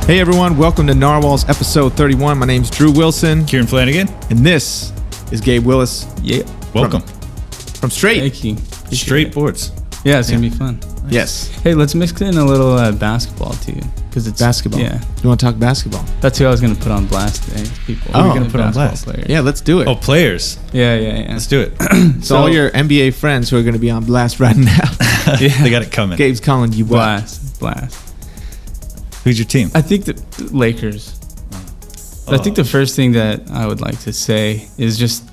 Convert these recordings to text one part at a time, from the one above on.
Hey everyone, welcome to Narwhals episode 31. My name's Drew Wilson. Kieran Flanagan. And this is Gabe Willis. Yeah. Welcome. From Straight. Thank you. Skateboards. Yeah, it's going to be fun. Nice. Yes. Hey, let's mix in a little basketball too. Because it's basketball. Yeah. You want to talk basketball? That's who I was going to put on blast today. People. Oh, We're going to put on blast. players. Yeah, let's do it. Oh, players. Yeah. Let's do it. So all your NBA friends who are going to be on blast right now. Yeah. They got it coming. Gabe's calling you blast. Who's your team? I think the Lakers. I think the first thing that I would like to say is just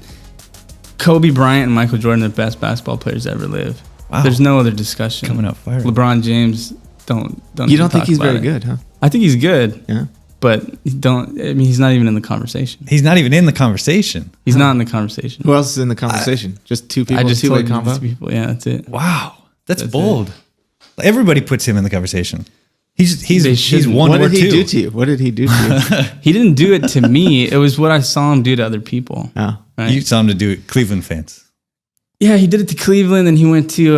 Kobe Bryant and Michael Jordan are the best basketball players to ever live. Wow. There's no other discussion. Coming out firing. LeBron James, don't. You don't think he's very good, huh? I think he's good. Yeah. But he's not even in the conversation. He's not even in the conversation. He's not in the conversation. Who else is in the conversation? Just two people, two-way combo? People. Yeah, that's it. Wow. That's bold. Everybody puts him in the conversation. He's one What or did he two. do to you? What did he do to you? He didn't do it to me. It was what I saw him do to other people. Oh. Right? You saw him to do it. Cleveland fans. Yeah, he did it to Cleveland, and he went to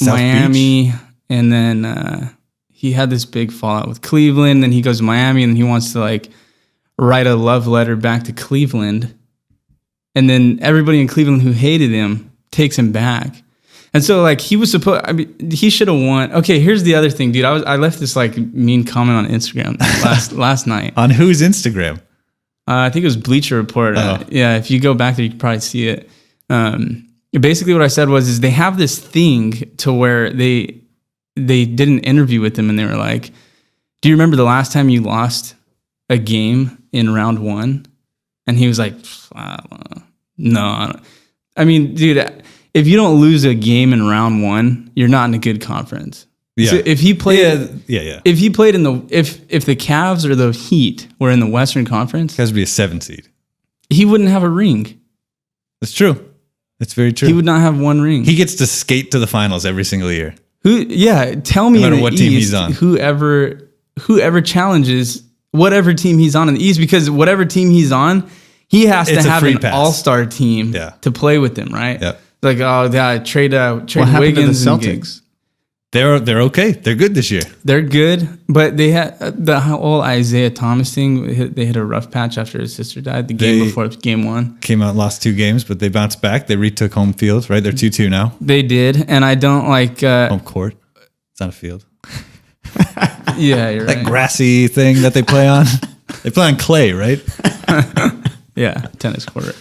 Miami, Beach. and then he had this big fallout with Cleveland. Then he goes to Miami, and he wants to write a love letter back to Cleveland, and then everybody in Cleveland who hated him takes him back. And so, he was supposed. He should have won. Okay, here's the other thing, dude. I left this mean comment on Instagram last night. On whose Instagram? I think it was Bleacher Report. Yeah, if you go back there, you can probably see it. Basically, what I said is they have this thing to where they did an interview with him, and they were like, "Do you remember the last time you lost a game in round one?" And he was like, "No, I don't." I mean, dude. If you don't lose a game in round one, you're not in a good conference. Yeah. So if he played, if he played if the Cavs or the Heat were in the Western Conference, It has to be a 7 seed. he wouldn't have a ring. That's true. That's very true. He would not have one ring. He gets to skate to the finals every single year. Tell me No matter in the what East, team he's on. whoever challenges whatever team he's on in the East, because whatever team he's on, he has to It's a have free an pass. all-star team Yeah. to play with him, right? Yeah. Trade What happened to the Wiggins and Celtics? They're okay. They're good this year. They're good, but they had the whole Isaiah Thomas thing. They hit a rough patch after his sister died. The game before game one, Came out and lost 2 games, but they bounced back. They retook home field, right? They're 2-2 now. they did, and I don't like. Home court. It's not a field. Yeah, you're That right. grassy thing that they play on. They play on clay, right? Yeah, tennis court.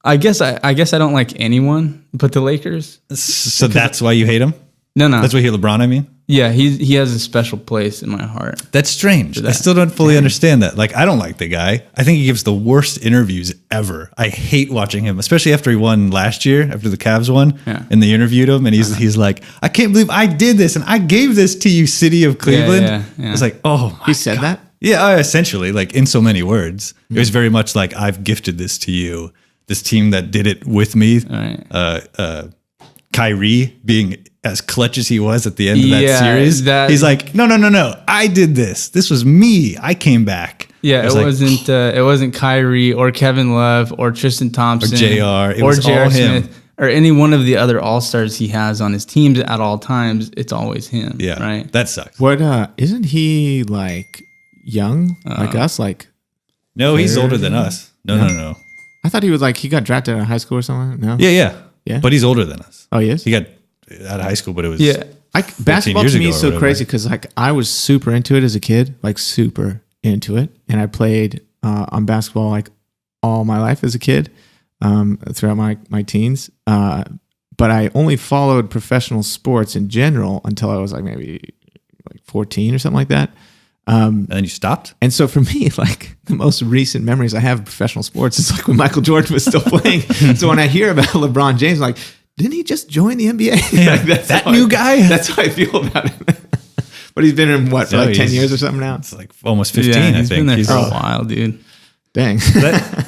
I guess I don't like anyone but the Lakers. So that's why you hate him? No. That's why you hate LeBron, I mean? Yeah, he has a special place in my heart. That's strange. I still don't fully understand that. I don't like the guy. I think he gives the worst interviews ever. I hate watching him, especially after he won last year, after the Cavs won. Yeah. And they interviewed him, and he's like, I can't believe I did this, and I gave this to you, city of Cleveland. Yeah. It's like, oh my He said God. that? Yeah, essentially, in so many words. It was very much like, I've gifted this to you, this team that did it with me. Right. Kyrie being as clutch as he was at the end of that Yeah, series. He's like, no. I did this. This was me. I came back. Yeah, it wasn't Kyrie or Kevin Love or Tristan Thompson Or JR. It or was J.R. all him. Smith or any one of the other all-stars he has on his teams at all times. It's always him. Yeah, right. that sucks. What? Isn't he young like us? No, he's older than us. No. I thought he was he got drafted out of high school or something. No. Yeah. Yeah? But he's older than us. Oh, he is. He got out of high school, but it was Basketball years to me ago is or so whatever. crazy because I was super into it as a kid, super into it, and I played on basketball all my life as a kid, throughout my teens. But I only followed professional sports in general until I was maybe 14 or something like that. and then you stopped? And so for me, the most recent memories I have of professional sports is when Michael Jordan was still playing. So when I hear about LeBron James, I'm like, didn't he just join the NBA? Yeah, that new guy? That's how I feel about it. But he's been in what, for 10 years or something now? It's almost 15, Yeah, I think. he's been there He's for a while, dude. Dang.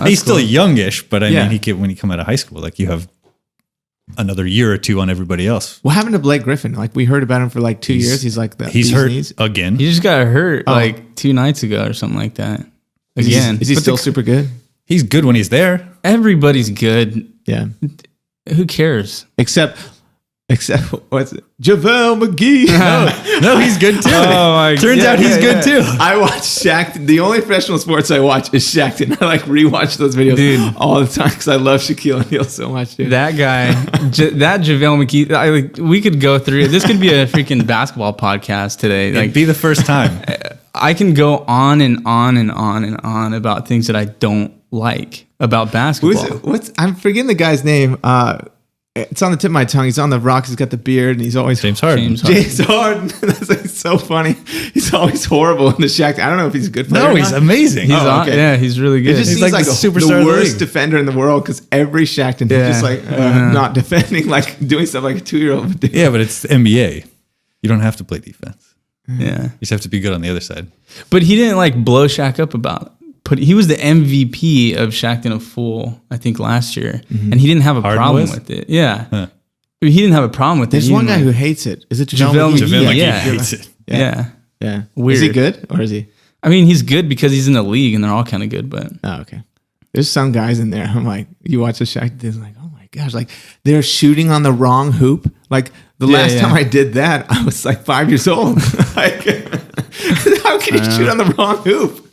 he's still youngish, but Yeah. when you come out of high school, you have another year or two on everybody else. What happened to Blake Griffin? We heard about him for 2 years. He's He's hurt knees. again. He just got hurt 2 nights ago or something like that. Again. Is he still super good? He's good when he's there. Everybody's good. Yeah. Who cares? Except Except what's it? JaVale McGee. No, he's good too. Oh my Turns out he's good too. I watch Shaq. The only professional sports I watch is Shaq, and I like rewatch those videos Dude. all the time because I love Shaquille O'Neal so much, dude. That guy, that JaVale McGee, we could go through. This could be a freaking basketball podcast today. It'd be the first time. I can go on and on and on and on about things that I don't like about basketball. I'm forgetting the guy's name. It's on the tip of my tongue. He's on the Rocks. He's got the beard, and he's always James Harden. James Harden. That's like so funny. He's always horrible in the Shaq. I don't know if he's a good player. No, or he's not. amazing. He's on, yeah, he's really good. It just He's seems like like the superstar the of the worst league. defender in the world because every Shaq and he's just like not defending, like doing stuff like a 2-year-old would do. Yeah, but it's the NBA. You don't have to play defense. Yeah, You just have to be good on the other side. but he didn't like blow Shaq up about it. He was the MVP of Shaqtin' a Fool, I think, last year, and he didn't have a Harden problem was? with it. Yeah, Huh. he didn't have a problem with it. There's He one didn't, guy who like- hates it. Is it JaVale JaVale McGee? JaVale McGee Yeah. hates it. yeah. Yeah. Weird. Is he good or is he? I mean, he's good because he's in the league, and they're all kind of good. But Oh, okay. There's some guys in there. I'm like, you watch the Shaq, they're like, oh my gosh, like they're shooting on the wrong hoop. Like the last time I did that, I was like 5 years old. Like, how can you shoot on the wrong hoop?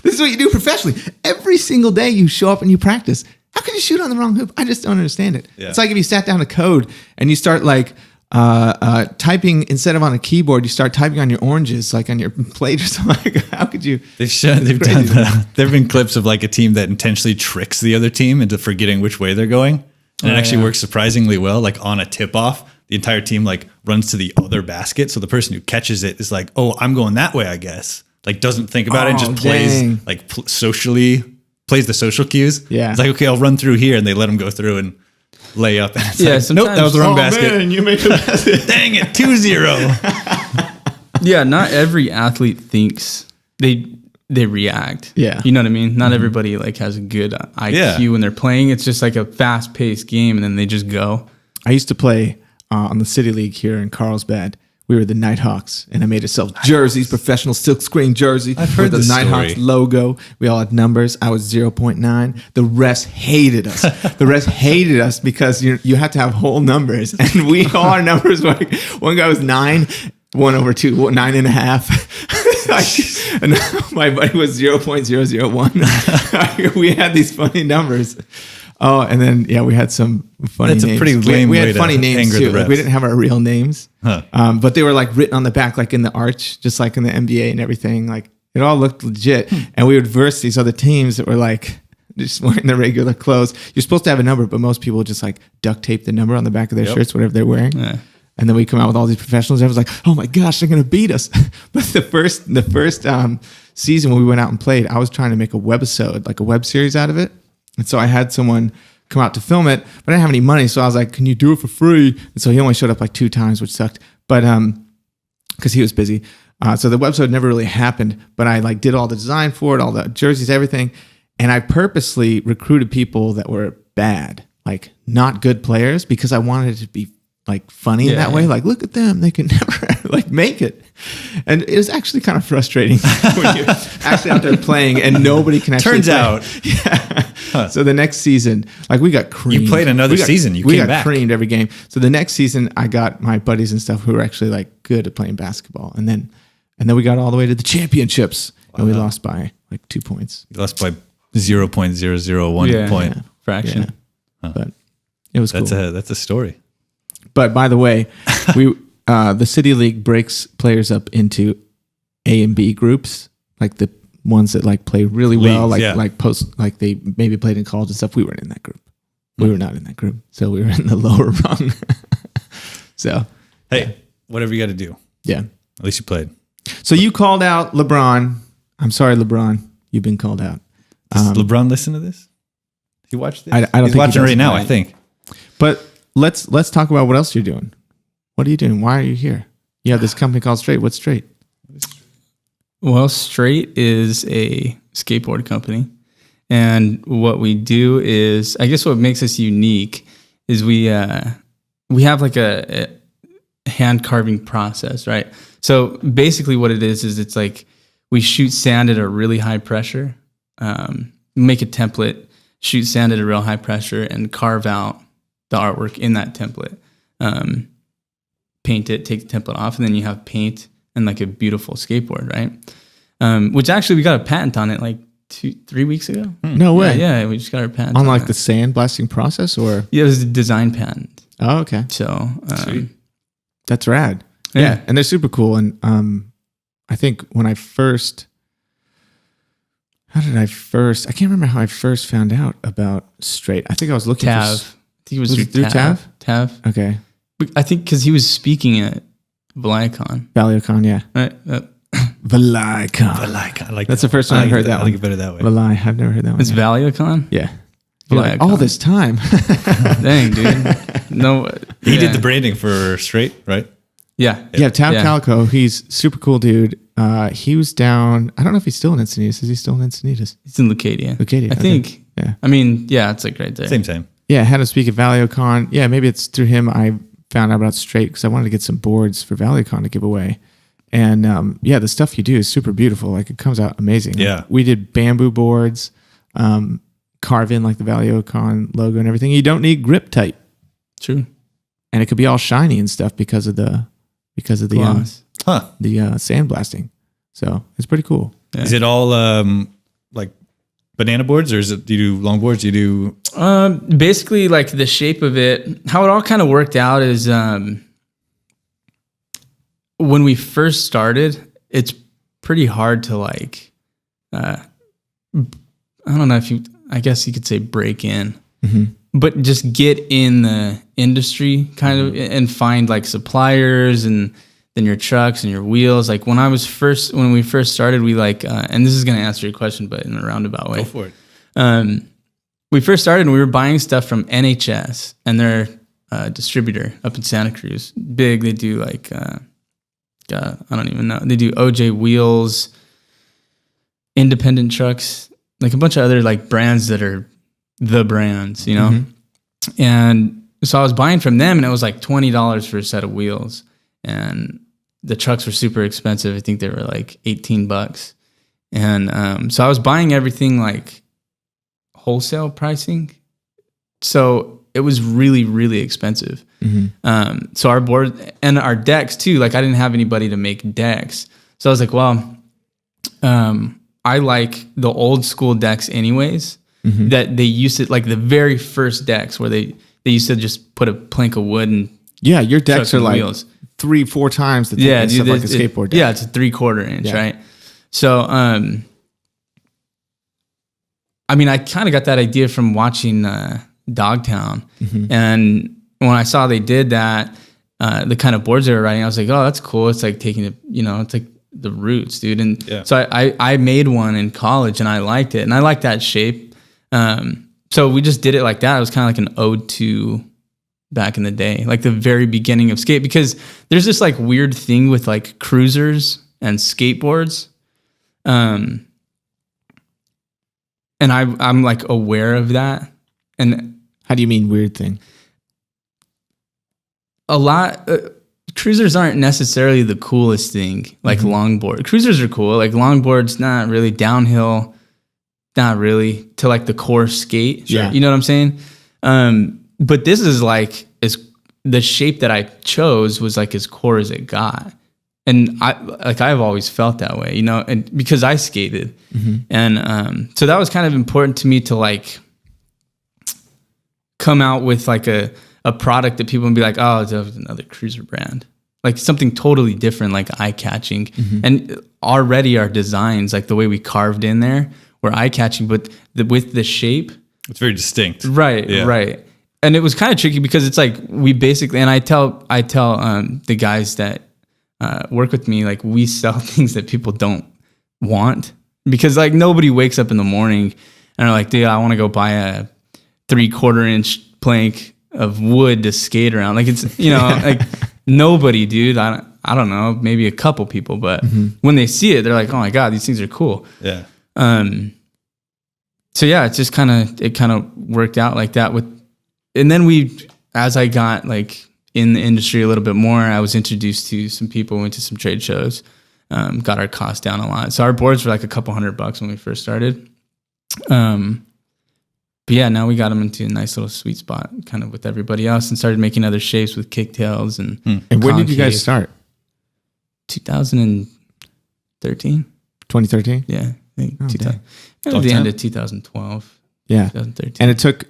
This is what you do professionally. Every single day you show up and you practice. How can you shoot on the wrong hoop? I just don't understand it. Yeah. It's like if you sat down to code and you start like typing instead of on a keyboard, you start typing on your oranges, like on your plate or something. Like, how could you? They've done crazy. that. There have been clips of like a team that intentionally tricks the other team into forgetting which way they're going. And it actually works surprisingly well. Like on a tip off, the entire team like runs to the other basket. So the person who catches it is like, oh, I'm going that way, I guess. Like doesn't think about it and just dang. plays like plays the social cues. Yeah. It's like, okay, I'll run through here. And they let them go through and lay up. And it's Yeah, like, nope, sometimes- that was the wrong Oh, basket. man, you make a basket. Dang it, 2-0. yeah, not every athlete thinks they react. Yeah. You know what I mean? Not everybody like has a good IQ Yeah. when they're playing. It's just like a fast paced game and then they just go. I used to play on the City League here in Carlsbad. We were the Nighthawks, and I made ourselves jerseys, professional silk screen jersey I've heard with the this Nighthawks story. logo. We all had numbers. I was 0.9. The rest hated us. The rest hated us because you had to have whole numbers, and all our numbers were like, one guy was 9, 1/2, 9.5. And my buddy was 0.001. We had these funny numbers. Oh, and then we had some funny That's a names. pretty lame we way had to funny names anger too. the Like, we refs. didn't have our real names, Huh. but they were like written on the back, like in the arch, just like in the NBA and everything. Like it all looked legit. And we would verse these other teams that were like just wearing their regular clothes. You're supposed to have a number, but most people just like duct tape the number on the back of their shirts, whatever they're wearing. Yeah. And then we come out with all these professionals. Everyone's like, "Oh my gosh, they're gonna beat us!" But the first season when we went out and played, I was trying to make a webisode, like a web series out of it. And so I had someone come out to film it, but I didn't have any money. So I was like, "Can you do it for free?" And so he only showed up like 2 times, which sucked. But because he was busy, so the webisode never really happened. But I like did all the design for it, all the jerseys, everything, and I purposely recruited people that were bad, like not good players, because I wanted it to be like funny in that way. Like, look at them, they can never like make it. And it was actually kind of frustrating when you're actually out there playing and nobody can actually Turns play. out. Yeah. So the next season, like we got creamed. You played another season. You we came got back. creamed every game. So the next season, I got my buddies and stuff who were actually like good at playing basketball. And then we got all the way to the championships and we lost by like 2 points. You lost by 0.001 point. Fraction. Yeah. But it was cool. That's a story. But by the way, the City League breaks players up into A and B groups, like the ones that like play really well, Leagues, like they maybe played in college and stuff. We weren't in that group. We were not in that group, so we were in the lower rung. So, Hey, whatever you got to do. yeah. At least you played. So you called out LeBron. I'm sorry, LeBron. You've been called out. Does LeBron listen to this? He watched this? I don't He's think he watching does. right now, I think. But let's talk about what else you're doing. What are you doing? Why are you here? You have this company called Straight. What's Straight? Well, Straight is a skateboard company. And what we do is, I guess what makes us unique is we have like a hand carving process, right? So basically what it is it's like we shoot sand at a really high pressure, make a template, shoot sand at a real high pressure and carve out the artwork in that template. paint it, take the template off, and then you have paint and like a beautiful skateboard, right? Which actually we got a patent on it like 2-3 weeks ago. No way. Yeah, we just got our patent On like that. the sandblasting process, or? Yeah, it was a design patent. Oh, okay. So That's rad. Yeah. Yeah. And they're super cool. And I think when I first, I can't remember how I first found out about Straight. I think I was looking Tav. for, I think it was it through Tav? Tav. Okay. I think because he was speaking at ValiaCon. ValiaCon, yeah. Right. ValiaCon. I like That's that the first time I heard that I like one. it better that way. Valai. I've never heard that one. It's yet. ValiaCon? Yeah. You're like, ValiaCon. all this time. Dang, dude. No. He did the branding for Straight, right? Yeah. Yeah, Tav Calico, he's super cool dude. He was down, I don't know if he's still in Encinitas. Is he still in Encinitas? It's in Lucadia. Lucadia, I okay. think. Yeah. I mean, yeah, it's like right there. Same. Yeah, I had him speak at ValioCon. Yeah, maybe it's through him I found out about Straight because I wanted to get some boards for ValioCon to give away. And yeah, the stuff you do is super beautiful. Like it comes out amazing. Yeah. Like, we did bamboo boards, carve in like the ValioCon logo and everything. You don't need grip type. True. And it could be all shiny and stuff because of the Gloss. sandblasting. So it's pretty cool. Yeah. Is it all like banana boards, or do you do long boards? Do you do Basically, like the shape of it, how it all kind of worked out is when we first started, it's pretty hard to like, I don't know if I guess you could say break in, but just get in the industry kind of and find like suppliers and then your trucks and your wheels. Like when we first started, we like, and this is going to answer your question, but in a roundabout way. go for it? We first started and we were buying stuff from NHS and their distributor up in Santa Cruz. Big, they do like, I don't even know. They do OJ wheels, independent trucks, like a bunch of other like brands that are the brands, you know? And so I was buying from them and it was like $20 for a set of wheels. And the trucks were super expensive. I think they were like $18. And so I was buying everything like wholesale pricing. So it was really, really expensive. So our board and our decks too, like I didn't have anybody to make decks. So I was like, well, I like the old school decks anyways, that they used to, like the very first decks where they used to just put a plank of wood and Yeah, your decks trucks are and like wheels. 3-4 times the thickness dude, of like a skateboard deck. Yeah, it's a 3/4 inch, Yeah. right? So, I mean, I kind of got that idea from watching Dogtown. And when I saw they did that, the kind of boards they were writing, I was like, oh, that's cool. It's like taking it, it's like the roots, dude. And so I made one in college and I liked it. And I liked that shape. So we just did it like that. It was kind of like an ode to back in the day, like the very beginning of skate, because there's this like weird thing with like cruisers and skateboards. And I'm like aware of that. And How do you mean weird thing? a lot, cruisers aren't necessarily the coolest thing, like longboard. Cruisers are cool. Like longboards, not really. Downhill, not really. To like the core skate. Sure. You know what I'm saying? But this is like, the shape that I chose was like as core as it got. And I've always felt that way, and because I skated. And so that was kind of important to me to like come out with like a product that people would be like, oh, it's another cruiser brand. Like something totally different, like eye-catching. And already our designs, like the way we carved in there, were eye-catching, but with the shape. It's very distinct. Right, Yeah. right. And it was kind of tricky because it's like we basically, and I tell the guys that work with me, like we sell things that people don't want, because like nobody wakes up in the morning and are like, dude, I want to go buy a 3/4 inch plank of wood to skate around. Like it's, like nobody, dude. I don't know, maybe a couple people, but when they see it, they're like, oh my God, these things are cool. Yeah. So yeah, it's just kind of worked out like that and then as I got like in the industry a little bit more, I was introduced to some people, went to some trade shows, got our costs down a lot. So our boards were like a couple $100 when we first started. But yeah, now we got them into a nice little sweet spot, kind of with everybody else, and started making other shapes with kicktails and. And when did you guys start? 2013. 2013. Yeah, I think Oh, 2000. dang. It was the end of 2012. Yeah, 2013. and it took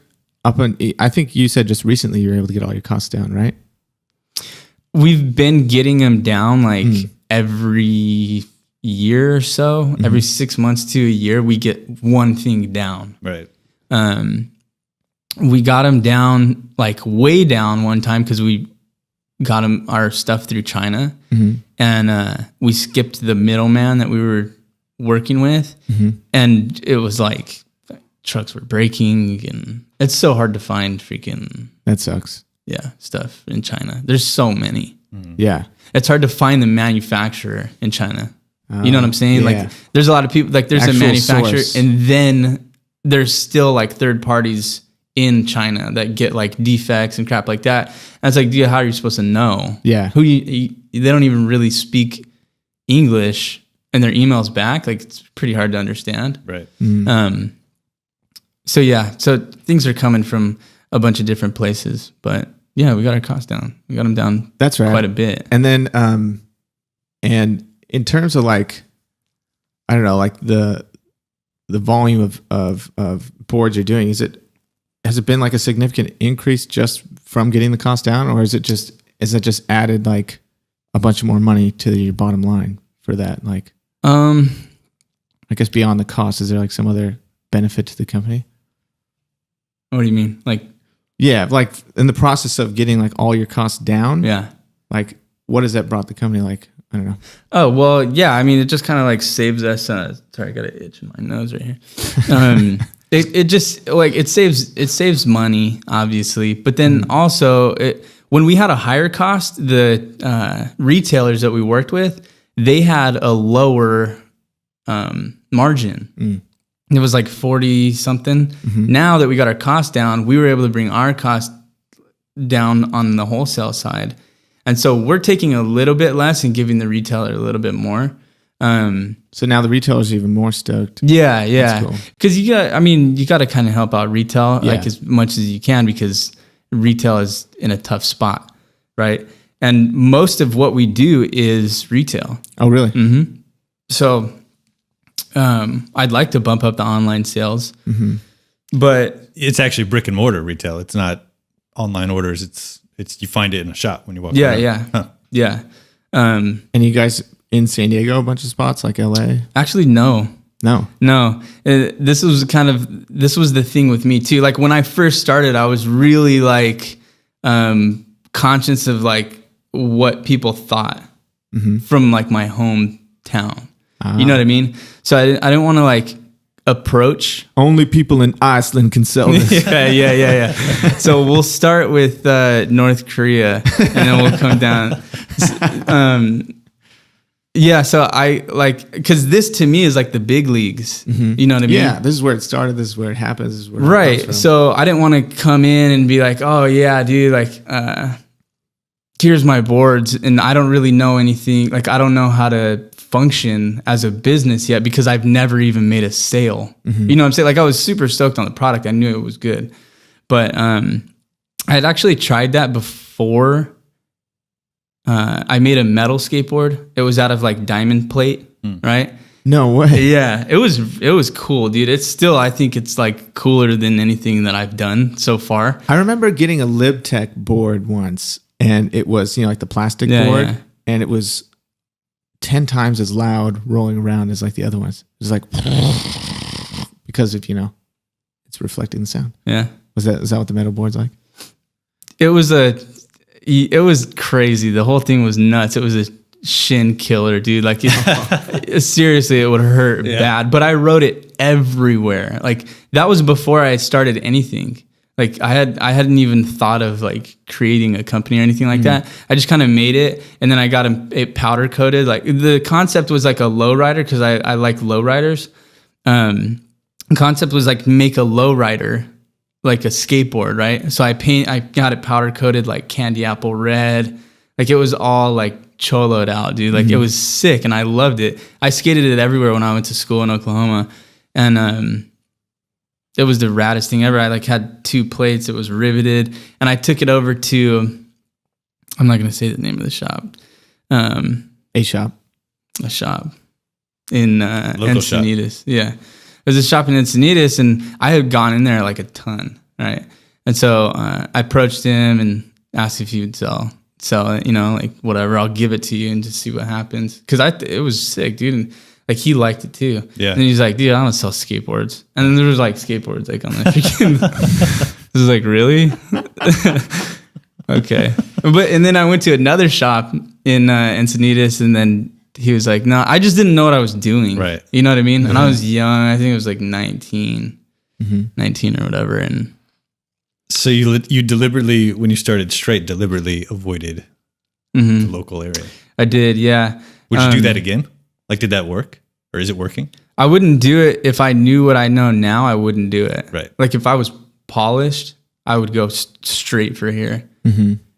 I think you said just recently you were able to get all your costs down, right? We've been getting them down like every year or so. Every 6 months to a year, we get one thing down. Right. We got them down like way down one time because we got our stuff through China, and we skipped the middleman that we were working with, and it was like trucks were breaking, and it's so hard to find freaking That sucks. stuff in China. There's so many. Yeah. It's hard to find the manufacturer in China. You know what I'm saying? yeah. Like there's a lot of people, like there's Actual a manufacturer source. and then there's still like third parties in China that get like defects and crap like that. And it's like, dude, how are you supposed to know? Yeah. Who they don't even really speak English and their emails back. Like it's pretty hard to understand. Right. So things are coming from a bunch of different places, but yeah, we got our costs down. We got them down. That's right. Quite a bit. And then, and in terms of like, I don't know, like the volume of boards you're doing, has it been like a significant increase just from getting the cost down, or is it just added like a bunch more money to your bottom line for that? Like, I guess beyond the cost, is there like some other benefit to the company? What do you mean? Like, Yeah, like in the process of getting like all your costs down. yeah. Like, what has that brought the company? Like, I don't know. Oh, well, yeah. I mean, it just kind of like saves us. Sorry, I got an itch in my nose right here. It just like it saves money, obviously, but then also when we had a higher cost, the retailers that we worked with, they had a lower margin. It was like 40 something. Now that we got our cost down, we were able to bring our cost down on the wholesale side. And so we're taking a little bit less and giving the retailer a little bit more. So now the retailer's even more stoked. Yeah. That's cool. Cause you got to kind of help out retail Yeah. like as much as you can, because retail is in a tough spot. Right. And most of what we do is retail. Oh, really? So, I'd like to bump up the online sales, but It's actually brick and mortar retail. It's not online orders. It's you find it in a shop when you walk around. yeah. And you guys in San Diego, a bunch of spots like LA? Actually, no. No. This was the thing with me too. Like when I first started, I was really like conscious of like what people thought from like my hometown. You know what I mean? So I didn't want to like approach. Only people in Iceland can sell this. Yeah. So we'll start with North Korea, and then we'll come down. Yeah. So I like, because this to me is like the big leagues. You know what I mean? Yeah, this is where it started. This is where it happens. This is where it Right. comes from. So I didn't want to come in and be like, oh yeah, dude, like here's my boards, and I don't really know anything. Like I don't know how to function as a business yet because I've never even made a sale. You know what I'm saying? Like I was super stoked on the product. I knew it was good. But I had actually tried that before. I made a metal skateboard. It was out of like diamond plate, right? No way. Yeah, it was cool, dude. It's still, I think it's like cooler than anything that I've done so far. I remember getting a LibTech board once, and it was, like the plastic board, yeah. and it was 10 times as loud rolling around as like the other ones. It was like because of, it's reflecting the sound. Yeah. Is that what the metal board's like? It was crazy. The whole thing was nuts. It was a shin killer, dude. Like seriously, it would hurt bad. But I wrote it everywhere. Like that was before I started anything. Like I hadn't even thought of like creating a company or anything like that. I just kind of made it, and then I got it powder coated. Like the concept was like a lowrider, because I like lowriders. The concept was like make a lowrider like a skateboard, right? So I got it powder coated like candy apple red. Like it was all like choloed out, dude. Like it was sick, and I loved it. I skated it everywhere when I went to school in Oklahoma, and it was the raddest thing ever. I like had 2 plates. It was riveted, and I took it over to. I'm not going to say the name of the shop. A shop in Encinitas. Yeah, there's a shop in Encinitas, and I had gone in there like a ton, right? And so I approached him and asked if he would sell, like whatever. I'll give it to you and just see what happens. Because it was sick, dude. And like he liked it too. Yeah. And he's like, dude, I want to sell skateboards. And then there was like skateboards like on the freaking. This is like, really? Okay. And then I went to another shop in Encinitas, and then he was like, no, I just didn't know what I was doing. Right. You know what I mean? Mm-hmm. And I was young. I think it was like 19 or whatever. And so you deliberately, when you started straight, deliberately avoided the local area. I did, yeah. Would you do that again? Like, did that work? Or is it working? I wouldn't do it if I knew what I know now. I wouldn't do it. Right. Like if I was polished, I would go straight for here.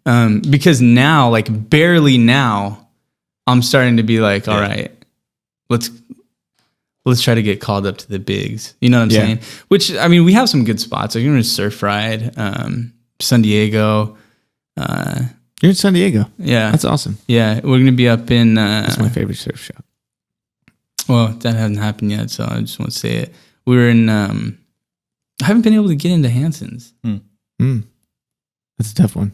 Because now, like barely now, I'm starting to be like, all right, let's try to get called up to the bigs. You know what I'm saying? Which, I mean, we have some good spots. Like you're in Surf Ride, San Diego. You're in San Diego. Yeah. That's awesome. Yeah. We're going to be up in... That's my favorite surf shop. Well, that hasn't happened yet, so I just want to say it. We were in... I haven't been able to get into Hanson's. That's a tough one.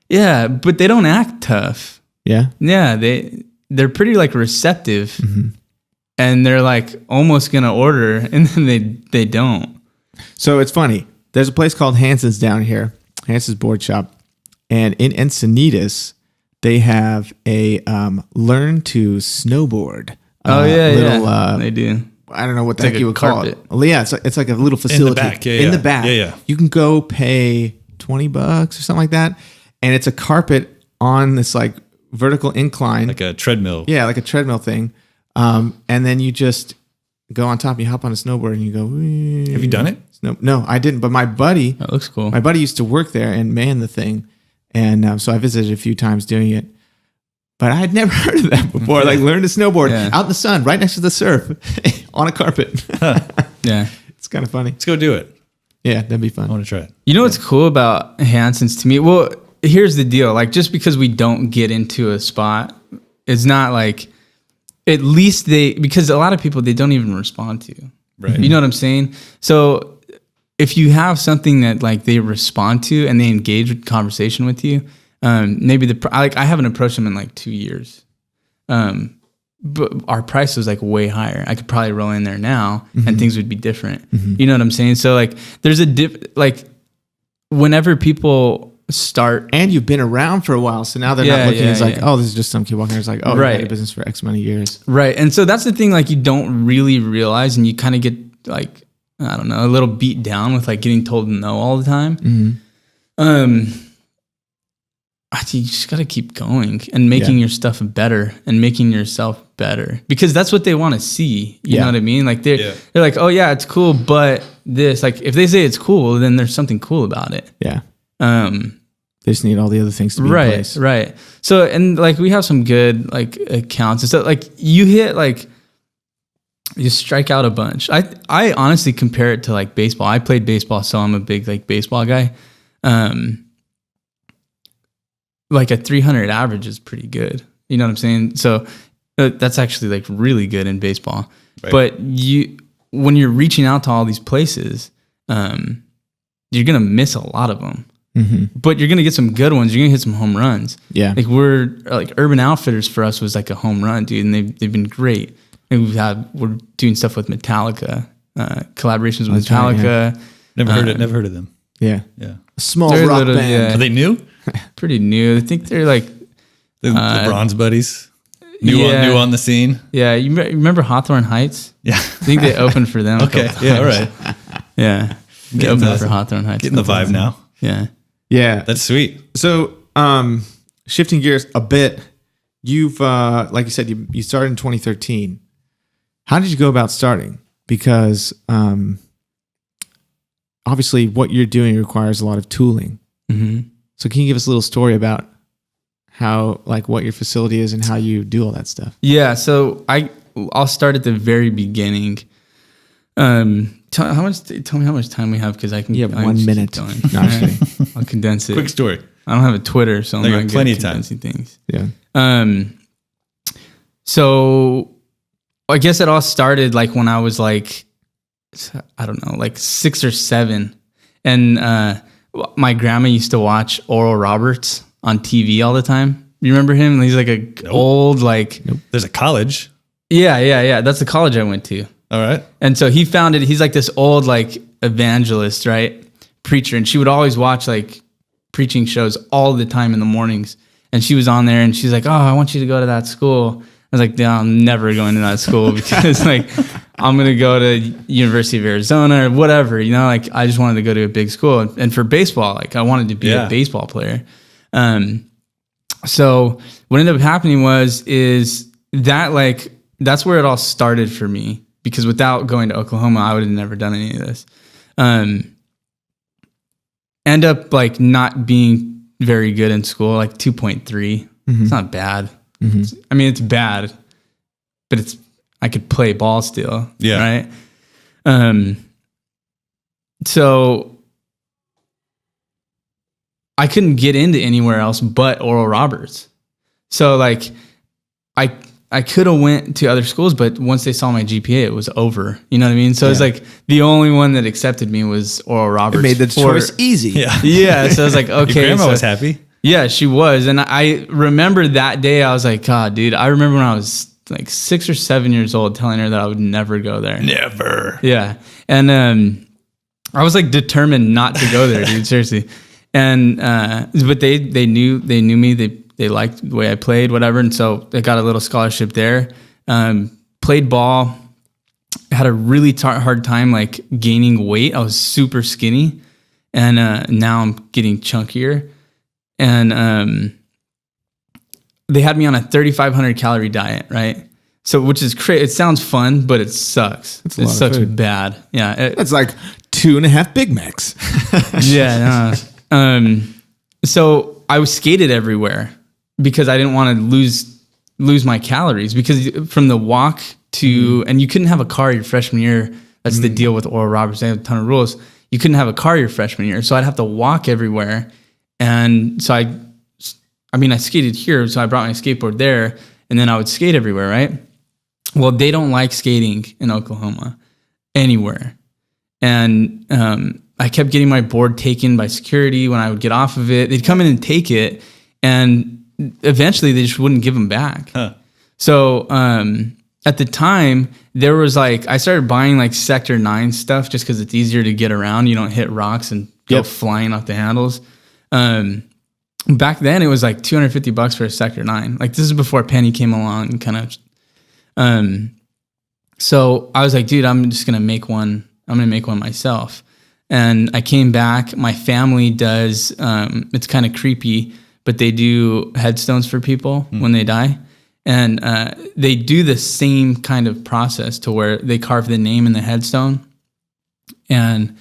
Yeah, but they don't act tough. Yeah? Yeah, they're pretty like receptive. And they're like almost gonna order, and then they don't. So it's funny. There's a place called Hanson's down here, Hanson's Board Shop, and in Encinitas they have a learn to snowboard. They do. I don't know what the like heck you would call it. Well, yeah, it's like a little facility in the back. Yeah. You can go pay $20 or something like that, and it's a carpet on this like vertical incline, like a treadmill. Yeah, like a treadmill thing. And then you just go on top, you hop on a snowboard and you go. Wee. Have you done it? No, I didn't. But my buddy, that looks cool. My buddy used to work there and man the thing. And so I visited a few times doing it. But I had never heard of that before. Like learn to snowboard out in the sun, right next to the surf, on a carpet. Yeah. It's kind of funny. Let's go do it. Yeah, that'd be fun. I want to try it. You know what's cool about Hanson's to me? Well, here's the deal. Like just because we don't get into a spot, it's not like... At least because a lot of people, they don't even respond to. Right. You know what I'm saying? So if you have something that like they respond to and they engage with conversation with you, maybe I haven't approached them in like 2 years. But our price was like way higher. I could probably roll in there now and things would be different. You know what I'm saying? So like there's like whenever people start, and you've been around for a while, so now they're not looking as like, oh, this is just some kid walking. It's like, oh, right, you've been in business for X many years, right? And so that's the thing, like you don't really realize, and you kind of get like, I don't know, a little beat down with like getting told no all the time. You just got to keep going and making your stuff better and making yourself better, because that's what they want to see. You know what I mean? Like they're like, oh yeah, it's cool, but this, like if they say it's cool, then there's something cool about it. Yeah. They just need all the other things to be in place. Right. So, and like we have some good like accounts and stuff. Like you strike out a bunch. I honestly compare it to like baseball. I played baseball, so I'm a big like baseball guy. Like a 300 average is pretty good. You know what I'm saying? So that's actually like really good in baseball. Right. But when you're reaching out to all these places, you're gonna miss a lot of them. But you're gonna get some good ones. You're gonna hit some home runs. Yeah, like Urban Outfitters for us was like a home run, dude, and they've been great. And we're doing stuff with Metallica, collaborations with Metallica. Right, Never heard of them. Yeah. A small rock band. Are they new? Pretty new. I think they're like the Bronze Buddies. New on the scene. Yeah, you remember Hawthorne Heights? Yeah, I think they opened for them. Okay, yeah, all right. Yeah, they opened for Hawthorne Heights. Getting the vibe now. Yeah, that's sweet. So, shifting gears a bit, you've like you said, you started in 2013. How did you go about starting? Because obviously, what you're doing requires a lot of tooling. So, can you give us a little story about how, like, what your facility is and how you do all that stuff? Yeah. So I'll start at the very beginning. Tell me how much time we have, because I can. You have I can 1 just keep minute. going. No, I'm just kidding. I'll condense it. Quick story. I don't have a Twitter, so I'm There you not go, good plenty at of time. condensing things. Yeah. So I guess it all started like when I was like, I don't know, like 6 or 7. And my grandma used to watch Oral Roberts on TV all the time. You remember him? He's like a old, like... Nope. There's a college. Yeah. That's the college I went to. All right. And so he founded, he's like this old, like, evangelist, right? Preacher. And she would always watch, like, preaching shows all the time in the mornings. And she was on there and she's like, oh, I want you to go to that school. I was like, no, I'm never going to that school because like I'm going to go to University of Arizona or whatever, you know, like I just wanted to go to a big school. And for baseball, like I wanted to be a baseball player. So what ended up happening is that like, that's where it all started for me, because without going to Oklahoma, I would have never done any of this. End up like not being very good in school, like 2.3. Mm-hmm. It's not bad. Mm-hmm. I mean, it's bad, but I could play ball still. Yeah. Right. So I couldn't get into anywhere else but Oral Roberts. So like I could have went to other schools, but once they saw my GPA, it was over. You know what I mean? So it's like the only one that accepted me was Oral Roberts. It made the choice easy. Yeah. So I was like, okay. Your grandma was happy. Yeah, she was. And I remember that day, I was like, God, dude, I remember when I was like 6 or 7 years old telling her that I would never go there. Never. Yeah. And I was like determined not to go there, dude, seriously. And but they knew me, they liked the way I played, whatever. And so I got a little scholarship there. Played ball, had a really hard time like gaining weight. I was super skinny. And now I'm getting chunkier. And they had me on a 3,500 calorie diet, right? So, which is crazy. It sounds fun, but it sucks. It sucks bad. Yeah, it's like 2.5 Big Macs. Yeah. So I was skated everywhere because I didn't want to lose my calories, because from the walk to and you couldn't have a car your freshman year. That's the deal with Oral Roberts. They have a ton of rules. You couldn't have a car your freshman year, so I'd have to walk everywhere. And so I skated here, so I brought my skateboard there, and then I would skate everywhere, right? Well, they don't like skating in Oklahoma anywhere. And I kept getting my board taken by security when I would get off of it. They'd come in and take it, and eventually they just wouldn't give them back. Huh. So at the time, there was like, I started buying like Sector 9 stuff just because it's easier to get around. You don't hit rocks and go flying off the handles. Back then it was like $250 for a Sector 9. Like this is before Penny came along and kind of, so I was like, dude, I'm just going to make one. I'm going to make one myself. And I came back, my family does, it's kind of creepy, but they do headstones for people when they die. And, they do the same kind of process to where they carve the name in the headstone. And,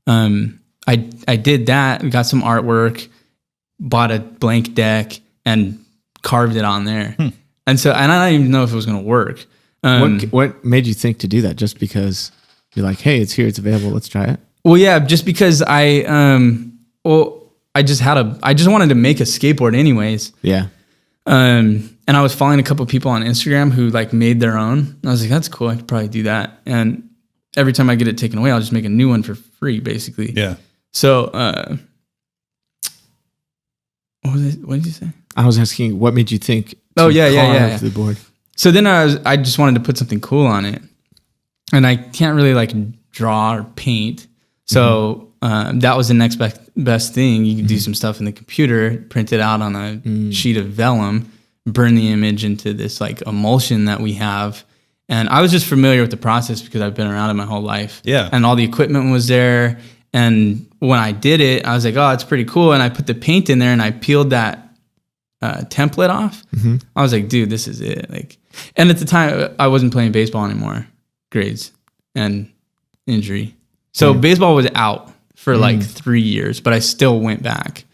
I did that, got some artwork, bought a blank deck, and carved it on there. And so, and I don't even know if it was going to work. What made you think to do that? Just because you're like, hey, it's here, it's available, let's try it? Well, yeah, just because I just wanted to make a skateboard anyways. Yeah. And I was following a couple people on Instagram who like made their own. And I was like, that's cool, I could probably do that. And every time I get it taken away, I'll just make a new one for free, basically. Yeah. So, what did you say? I was asking, what made you think to carve the board? So then I just wanted to put something cool on it, and I can't really like draw or paint. So that was the next best thing. You could do some stuff in the computer, print it out on a sheet of vellum, burn the image into this like emulsion that we have. And I was just familiar with the process because I've been around it my whole life. Yeah. And all the equipment was there. And when I did it, I was like, oh, it's pretty cool. And I put the paint in there and I peeled that template off. I was like, dude, this is it. Like, and at the time I wasn't playing baseball anymore, grades and injury. So baseball was out for like 3 years, but I still went back.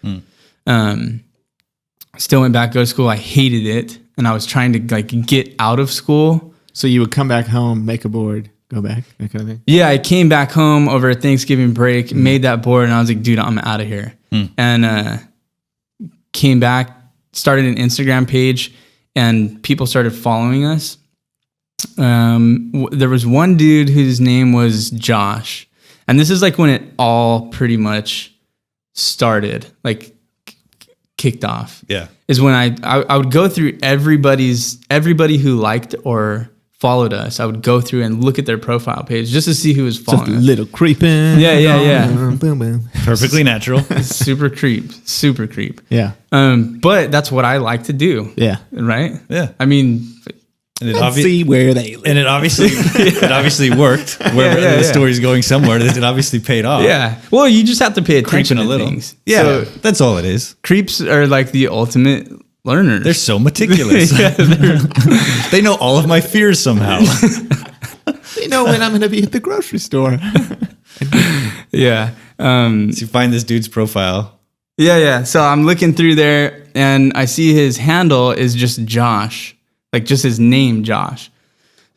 Still went back, go to school. I hated it. And I was trying to like get out of school. So you would come back home, make a board, go back, that kind of thing. Yeah, I came back home over Thanksgiving break, made that board, and I was like, dude, I'm out of here. And came back, started an Instagram page, and people started following us. There was one dude whose name was Josh. And this is like when it all pretty much started, like kicked off. Yeah. Is when I would go through everybody who liked or followed us. I would go through and look at their profile page just to see who was following Just a us. little creeping. Yeah. Boom, boom. Perfectly natural. Super creep. Yeah. But that's what I like to do. Yeah. Right? Yeah. I mean, And it Let's see where they live. And it obviously worked. Where the story's going somewhere, it obviously paid off. yeah. Well, you just have to pay attention Creeping to a little. things. Yeah, So that's all it is. creeps are like the ultimate learners. They're so meticulous. They know all of my fears somehow. You know when I'm going to be at the grocery store. yeah. So you find this dude's profile. Yeah. So I'm looking through there and I see his handle is just Josh, like just his name, Josh.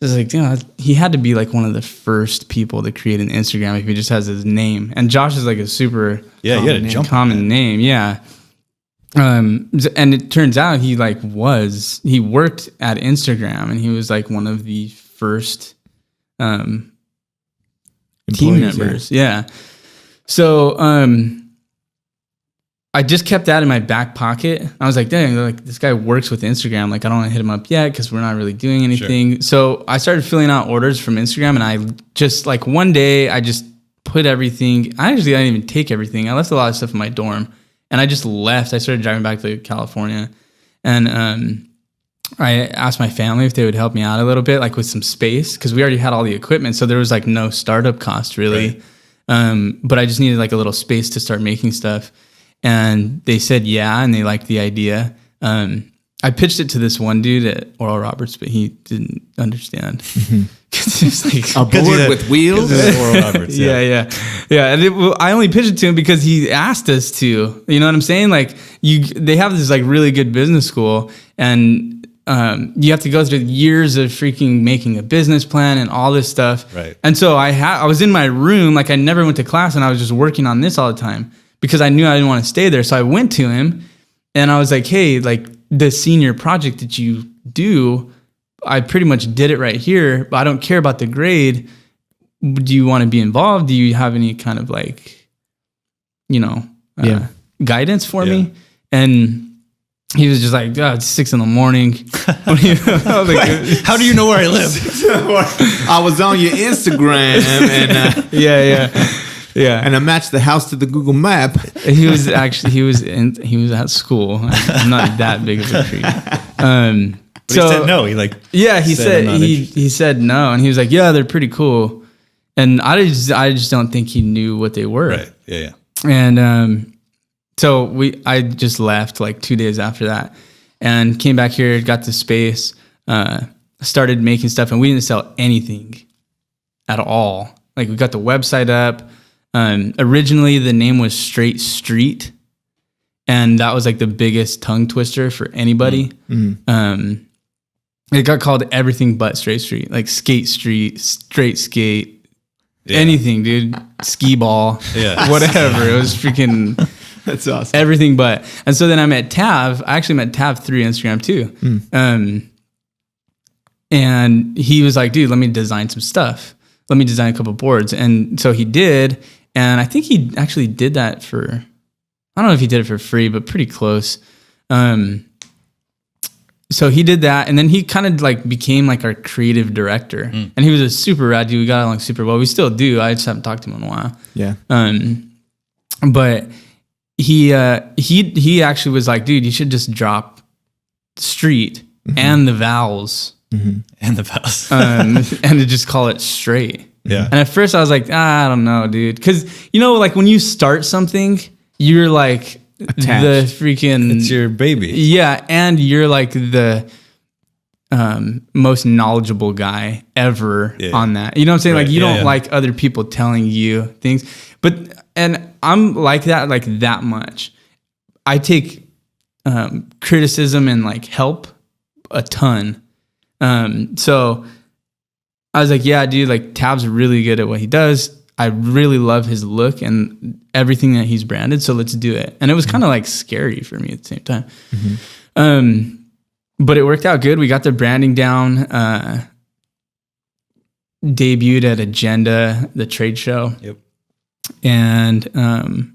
It's like, he had to be like one of the first people to create an Instagram if he just has his name. And Josh is like a super Yeah, you got to jump on common name. Yeah. And it turns out he worked at Instagram and he was like one of the first team Employees, members. Yeah. So I just kept that in my back pocket. I was like, dang, like this guy works with Instagram. Like I don't want to hit him up yet because we're not really doing anything. Sure. So I started filling out orders from Instagram and I just like one day I just put everything. I didn't even take everything. I left a lot of stuff in my dorm and I just left. I started driving back to California and I asked my family if they would help me out a little bit, like with some space, because we already had all the equipment. So there was like no startup cost really. Right. But I just needed like a little space to start making stuff. And they said, yeah, and they liked the idea. I pitched it to this one dude at Oral Roberts, but he didn't understand. Because he was like, a board with wheels? Oral Roberts, yeah. And I only pitched it to him because he asked us to. You know what I'm saying? Like, they have this like really good business school, and you have to go through years of freaking making a business plan and all this stuff. Right. And so I was in my room, like I never went to class, and I was just working on this all the time. Because I knew I didn't want to stay there. So I went to him and I was like, hey, like the senior project that you do, I pretty much did it right here, but I don't care about the grade. Do you want to be involved? Do you have any kind of like, guidance for me? And he was just like, it's 6 a.m. How do you know where I live? I was on your Instagram and Yeah, and I matched the house to the Google map. he was at school. I'm not that big of a creep. But he said no. He said no, and he was like, yeah, they're pretty cool. And I just don't think he knew what they were. Right. Yeah. And so I just left like 2 days after that, and came back here, got to space, started making stuff, and we didn't sell anything at all. Like we got the website up. Originally, the name was Straight Street, and that was like the biggest tongue twister for anybody. Mm-hmm. It got called everything but Straight Street, like Skate Street, Straight Skate, anything, dude. Skee ball, whatever. It was freaking. That's awesome. Everything but. And so then I met Tav. I actually met Tav through Instagram too. And he was like, dude, let me design some stuff. Let me design a couple boards. And so he did. And I think he actually did that for, I don't know if he did it for free, but pretty close. So he did that. And then he kind of like became like our creative director. And he was a super rad dude. We got along super well. We still do. I just haven't talked to him in a while. Yeah. But he actually was like, dude, you should just drop street and the vowels. And the vowels. And to just call it straight. Yeah. And at first I was like, I don't know, dude. Because, like when you start something, you're like attached. The freaking... It's your baby. Yeah. And you're like the most knowledgeable guy ever on that. You know what I'm saying? Right. Like you don't like other people telling you things. And I'm like that much. I take criticism and like help a ton. So I was like, yeah, dude, like Tab's really good at what he does. I really love his look and everything that he's branded. So let's do it. And it was kind of like scary for me at the same time. But it worked out good. We got the branding down, debuted at Agenda, the trade show. Yep. And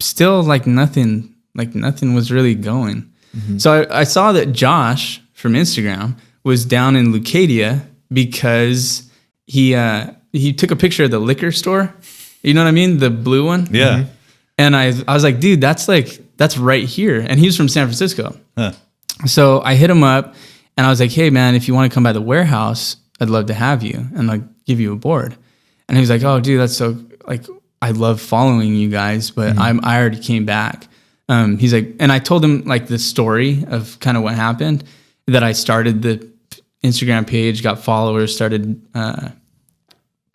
still like nothing was really going. So I saw that Josh from Instagram was down in Leucadia because he took a picture of the liquor store. You know what I mean? The blue one. Yeah. And I was like, dude, that's right here. And he was from San Francisco. Huh. So I hit him up and I was like, hey man, if you want to come by the warehouse, I'd love to have you and like give you a board. And he was like, oh dude, that's so like, I love following you guys, but I already came back. He's like, and I told him like the story of kind of what happened, that I started the Instagram page, got followers, started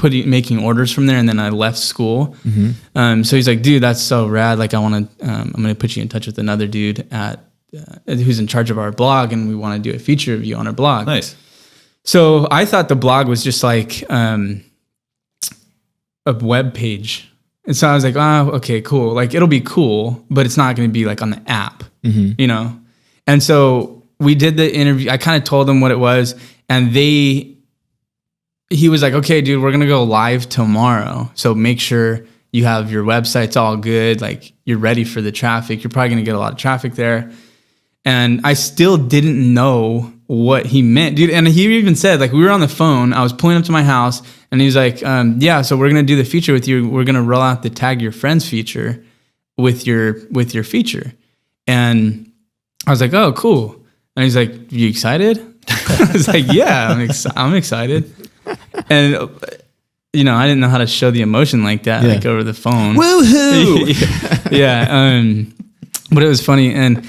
making orders from there, and then I left school. So he's like, dude, that's so rad. Like I'm gonna put you in touch with another dude who's in charge of our blog, and we want to do a feature of you on our blog. Nice. So I thought the blog was just like a web page. And so I was like, oh, okay, cool. Like it'll be cool, but it's not going to be like on the app, you know? And so we did the interview. I kind of told them what it was, and he was like, okay, dude, we're going to go live tomorrow. So make sure you have your websites all good. Like you're ready for the traffic. You're probably going to get a lot of traffic there. And I still didn't know what he meant, dude. And he even said, like, we were on the phone. I was pulling up to my house, and he was like, yeah, so we're going to do the feature with you. We're going to roll out the tag your friends feature with your feature. And I was like, oh, cool. And he's like, you excited? I was like, yeah, I'm excited. And, you know, I didn't know how to show the emotion like that, like over the phone. Woohoo! Yeah. But it was funny. And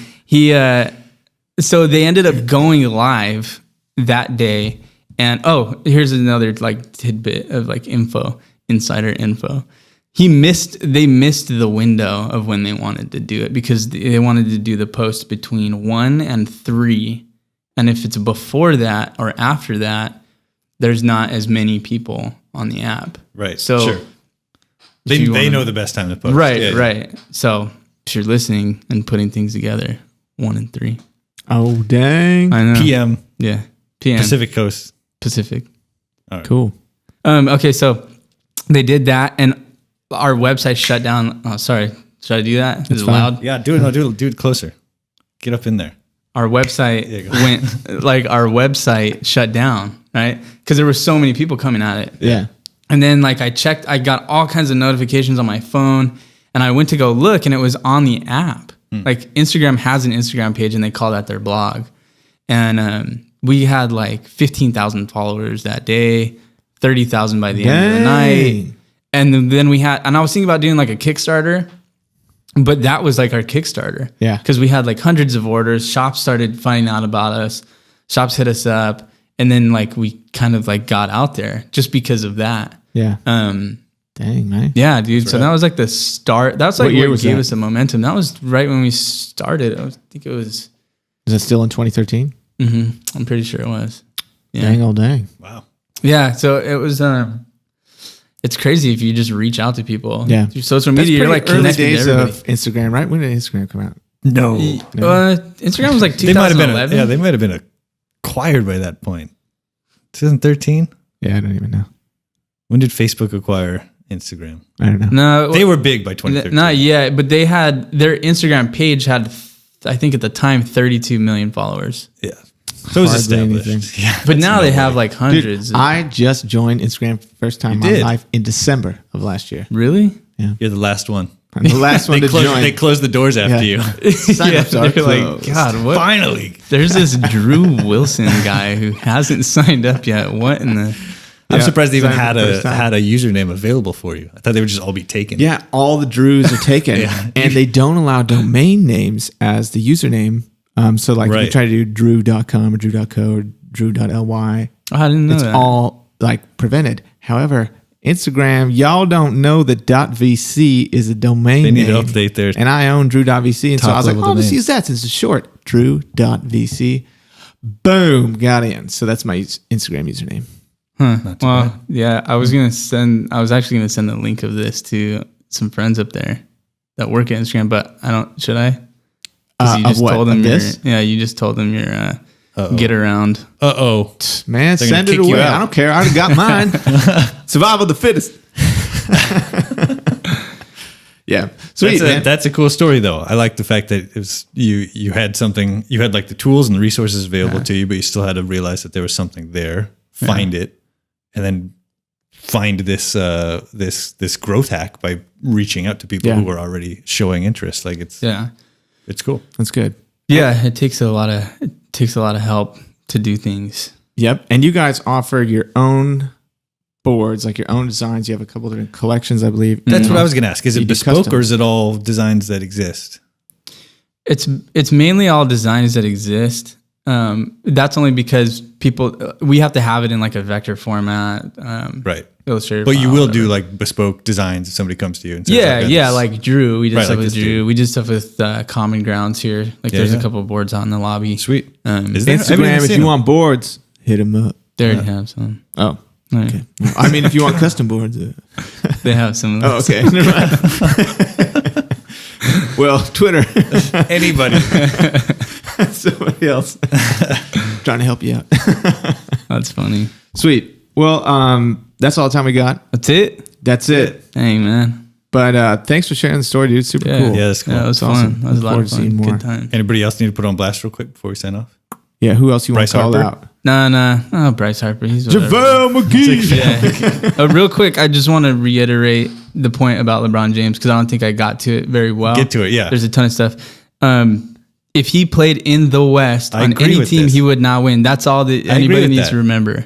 so they ended up going live that day. And here's another like tidbit of like insider info. They missed the window of when they wanted to do it, because they wanted to do the post between 1 and 3. And if it's before that or after that, there's not as many people on the app. Right. So sure. They know the best time to post. Right. Yeah, right. So if you're listening and putting things together, 1 and 3. Oh, dang. I know. PM. Yeah. PM. Pacific Coast. Pacific. All right. Cool. Okay, so they did that, and our website shut down. Oh, sorry. Should I do that? Is it loud? Yeah, do it. No, do it closer. Get up in there. Our website our website shut down, right? Because there were so many people coming at it. Yeah. And then like I checked, I got all kinds of notifications on my phone, and I went to go look, and it was on the app. Like Instagram has an Instagram page, and they call that their blog. And we had like 15,000 followers that day, 30,000 by the end of the night. And then I was thinking about doing like a Kickstarter, but that was like our Kickstarter. Yeah. Because we had like hundreds of orders. Shops started finding out about us. Shops hit us up. And then like we kind of like got out there just because of that. Yeah. Dang, man. Yeah, dude. So that was like the start. That was like what gave us the momentum. That was right when we started. I think it was. Is it still in 2013? Mm-hmm. I'm pretty sure it was. Yeah. Dang, oh dang. Wow. Yeah. So it was. It's crazy if you just reach out to people. Yeah. Through social media, you're like early connected days to everybody. of Instagram, right? When did Instagram come out? No. Instagram was like They might have 2011. they might have been acquired by that point. 2013? Yeah, I don't even know. When did Facebook acquire Instagram? I don't know. No, They were big by 2013. not yet, but they had their Instagram page had, I think at the time, 32 million followers. Yeah. So it was Hardly established. anything. Yeah. But now they have like hundreds. Dude, I just joined Instagram first time in my did? life in December of last year. Really? You're the last one. I'm the last one to join. They closed the doors after you. Sign-ups are they're like, closed. God, what? Finally. There's this Drew Wilson guy who hasn't signed up yet. What in the? I'm surprised they even signed had up the first time. had a username available for you. I thought they would just all be taken. Yeah, all the Drews are taken, and they don't allow domain names as the username. So like if you try to do drew.com or drew.co or drew.ly, Oh, I didn't know it's that. all like prevented. However, Instagram, y'all don't know that .vc is a domain They need name. to update their And I own drew.vc, and so I was like, top-level I'll just domain. use that since it's short. Drew.vc. Boom, got in. So that's my Instagram username. Huh. Not too Well, bad. yeah, I was actually gonna send the link of this to some friends up there that work at Instagram, but should I? Because you Of just what? told them Of your, this? yeah, you just told them your get around. Uh-oh. Man, They're gonna send it kick you away. out. I don't care. I already got mine. Survival of the fittest. Yeah. Sweet, man. That's a cool story, though. I like the fact that it was you had something, you had like the tools and the resources available to you, but you still had to realize that there was something there, find it, and then find this this growth hack by reaching out to people who were already showing interest. Like it's cool. That's good. Yeah, it takes a lot of help to do things. Yep. And you guys offer your own boards, like your own designs. You have a couple different collections, I believe. That's what I was going to ask. Is You it do bespoke custom. or is it all designs that exist? It's mainly all designs that exist. That's only because we have to have it in like a vector format, Right. Illustrator. But you file, will whatever. do like bespoke designs if somebody comes to you and says, Yeah, "I've got yeah, this." like Drew. We did Right, stuff like with this Drew. dude. We did stuff with Common Grounds here. Like there's yeah. a couple of boards out in the lobby. Sweet. Is Instagram, if you want boards, hit them up. They already have some. Oh, Right. okay. Well, I mean, if you want custom boards. They have some of Oh, those. okay. Never mind. Well, Twitter. Anybody. Somebody else. Trying to help you out. That's funny. Sweet. Well, that's all the time we got. That's it. That's it. Dang, man. But thanks for sharing the story, dude. Super Yeah. cool. Yeah, that's cool. Yeah, it was Awesome. fun. That was a Look lot forward of to fun. seeing more. Good time. Anybody else need to put on blast real quick before we sign off? Yeah, who else you want Bryce to call Harper? out? Nah. Oh, Bryce Harper. He's whatever. JaVale McGee. Yeah. Real quick, I just want to reiterate the point about LeBron James because I don't think I got to it very well. Get to it, yeah. There's a ton of stuff. If he played in the West I on agree any with team, this. he would not win. That's all that anybody with needs that. to remember.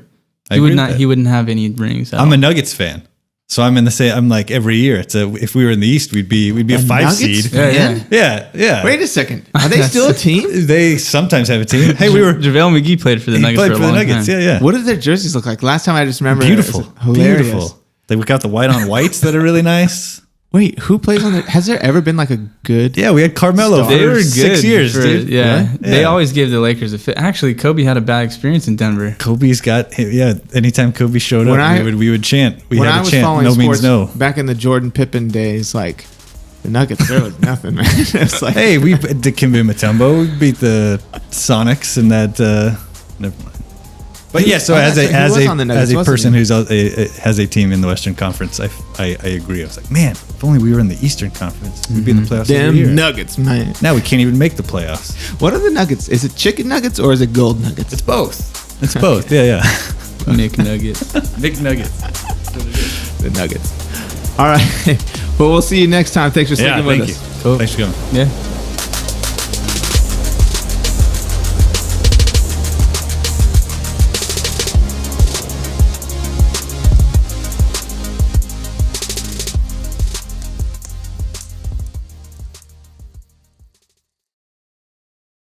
I He would agree with not. that. He wouldn't have any rings. At I'm all. a Nuggets fan. So I'm in the same. I'm like every year. If we were in the East, we'd be a 5 Nuggets seed. fan? Yeah. Wait a second. Are they still a team? They sometimes have a team. Hey, we were. JaVale McGee played for the He Nuggets played for a for the long Nuggets. time. Yeah. What did their jerseys look like? Last time I just remember. Beautiful. It was hilarious. Beautiful. They got the white on whites that are really nice. Wait, who plays on the? Has there ever been like a good? Yeah, we had Carmelo They for were good 6 years, for- dude. Yeah, Really? they Yeah. always gave the Lakers a fit. Actually, Kobe had a bad experience in Denver. Kobe's got anytime Kobe showed When up, I- we would chant. We when had I a was chant. following No sports means no. back in the Jordan Pippen days, like the Nuggets, there was nothing, man. It's like, Hey, we did Dikembe Mutombo. We beat the Sonics in that. Never mind. But yeah, so Oh, as that's right. He was on the Nuggets, a wasn't person he? who's has a team in the Western Conference, I agree. I was like, man, if only we were in the Eastern Conference, we'd be in the playoffs every year. damn Nuggets, man. Now we can't even make the playoffs. What are the Nuggets? Is it chicken nuggets or is it gold nuggets? It's both. It's both. Yeah. Nick Nuggets. Big Nuggets. The Nuggets. All right. Well, we'll see you next time. Thanks for sticking Yeah, with thank us. you. Thanks for coming. Yeah.